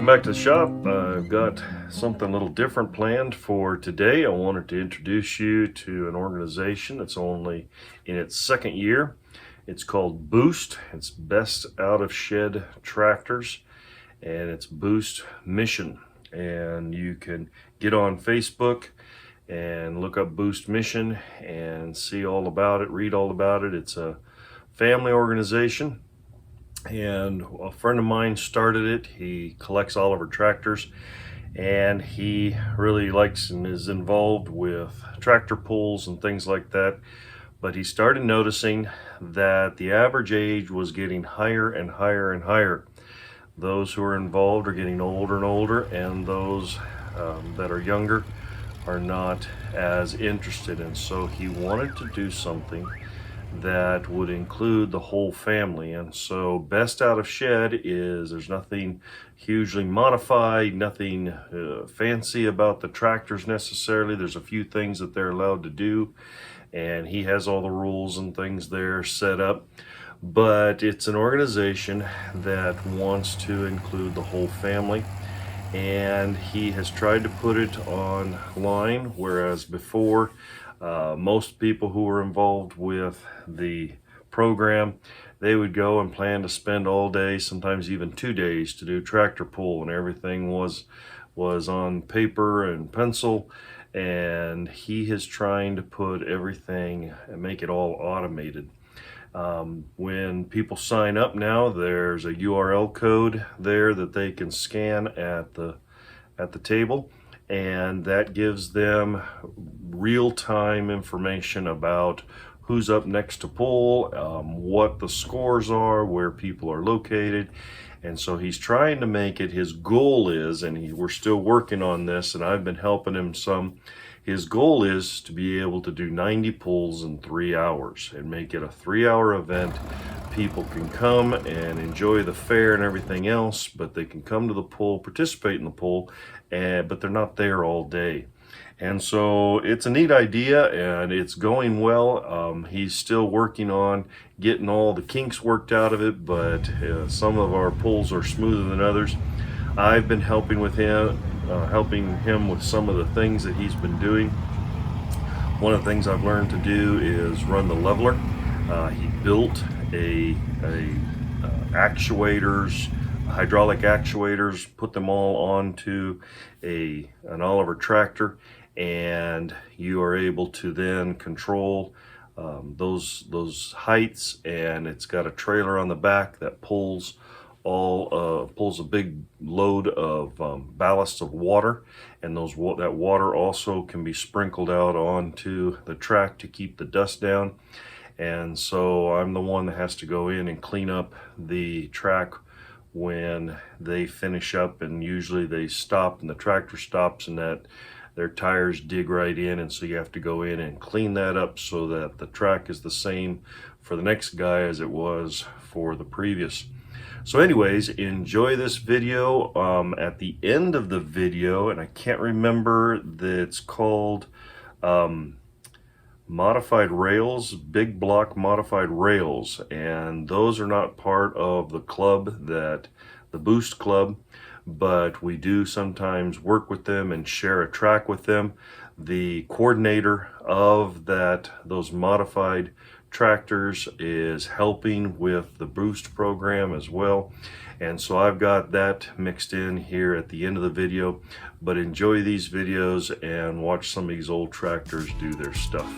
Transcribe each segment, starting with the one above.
back to the shop. I've got something a little different planned for today. I wanted to introduce you to an organization that's only in its second year. It's called B.O.O.S.T. It's Best Out of Shed Tractors, and it's B.O.O.S.T Mission. And you can get on Facebook and look up B.O.O.S.T Mission and see all about it, read all about it. It's a family organization, and a friend of mine started it. He collects all of our tractors, and he really likes and is involved with tractor pulls and things like that. But he started noticing that the average age was getting higher and higher and higher. Those who are involved are getting older and older, and those that are younger are not as interested. And so he wanted to do something that would include the whole family. And so Best Out of Shed is, there's nothing hugely modified, nothing fancy about the tractors necessarily. There's a few things that they're allowed to do, and he has all the rules and things there set up. But it's an organization that wants to include the whole family, and he has tried to put it online, whereas before most people who were involved with the program, they would go and plan to spend all day, sometimes even 2 days, to do tractor pull, and everything was on paper and pencil. And he is trying to put everything and make it all automated. When people sign up now, there's a URL code there that they can scan at the table, and that gives them real-time information about who's up next to pull, what the scores are, where people are located. And so he's trying to make it, his goal is, and we're still working on this, and I've been helping him some, his goal is to be able to do 90 pulls in 3 hours and make it a 3-hour event. People can come and enjoy the fair and everything else, but they can come to the pull, participate in the pull, but they're not there all day. And so it's a neat idea, and it's going well. He's still working on getting all the kinks worked out of it, but some of our pulls are smoother than others. I've been helping him with some of the things that he's been doing. One of the things I've learned to do is run the leveler. He built hydraulic actuators, put them all onto an Oliver tractor, and you are able to then control those heights. And it's got a trailer on the back that pulls a big load of ballast of water, and that water also can be sprinkled out onto the track to keep the dust down. And so I'm the one that has to go in and clean up the track when they finish up, and usually they stop and the tractor stops, and that their tires dig right in, and so you have to go in and clean that up so that the track is the same for the next guy as it was for the previous. So anyways, enjoy this video. At the end of the video, and I can't remember, that it's called modified rails, big block modified rails, and those are not part of the club, that the B.O.O.S.T club, but we do sometimes work with them and share a track with them. The coordinator of those modified tractors is helping with the B.O.O.S.T program as well, and so I've got that mixed in here at the end of the video. But enjoy these videos and watch some of these old tractors do their stuff.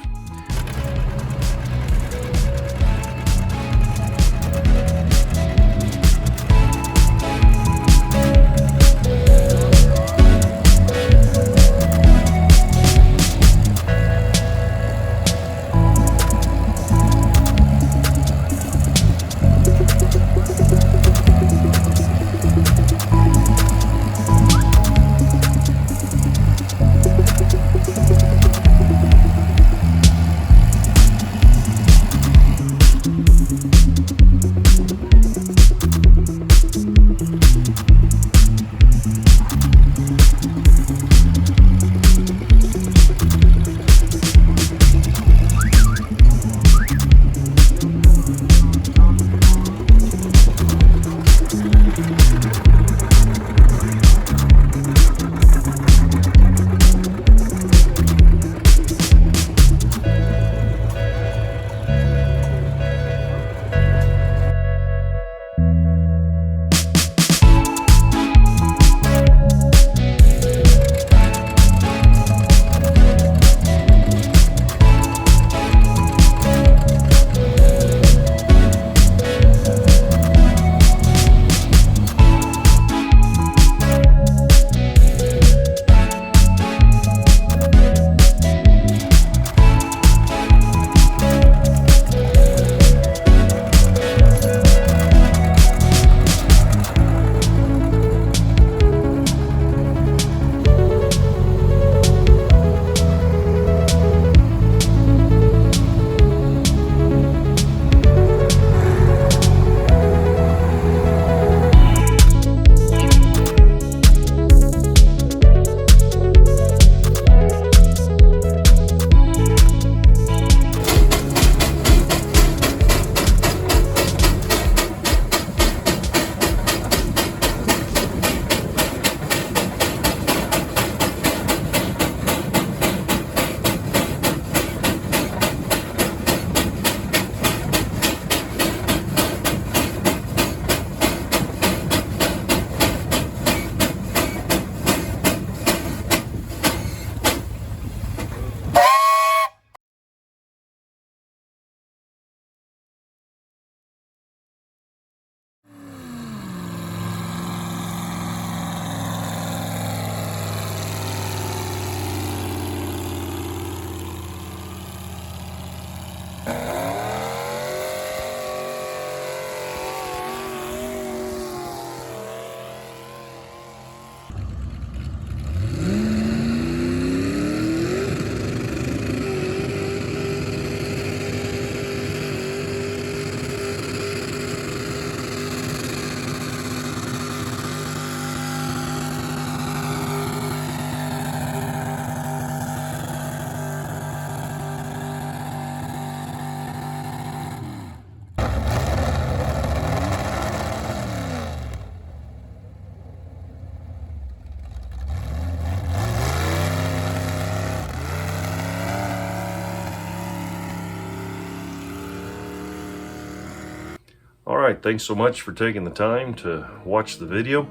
right, thanks so much for taking the time to watch the video.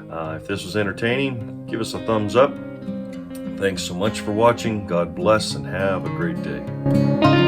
If this was entertaining, give us a thumbs up. Thanks so much for watching. God bless and have a great day.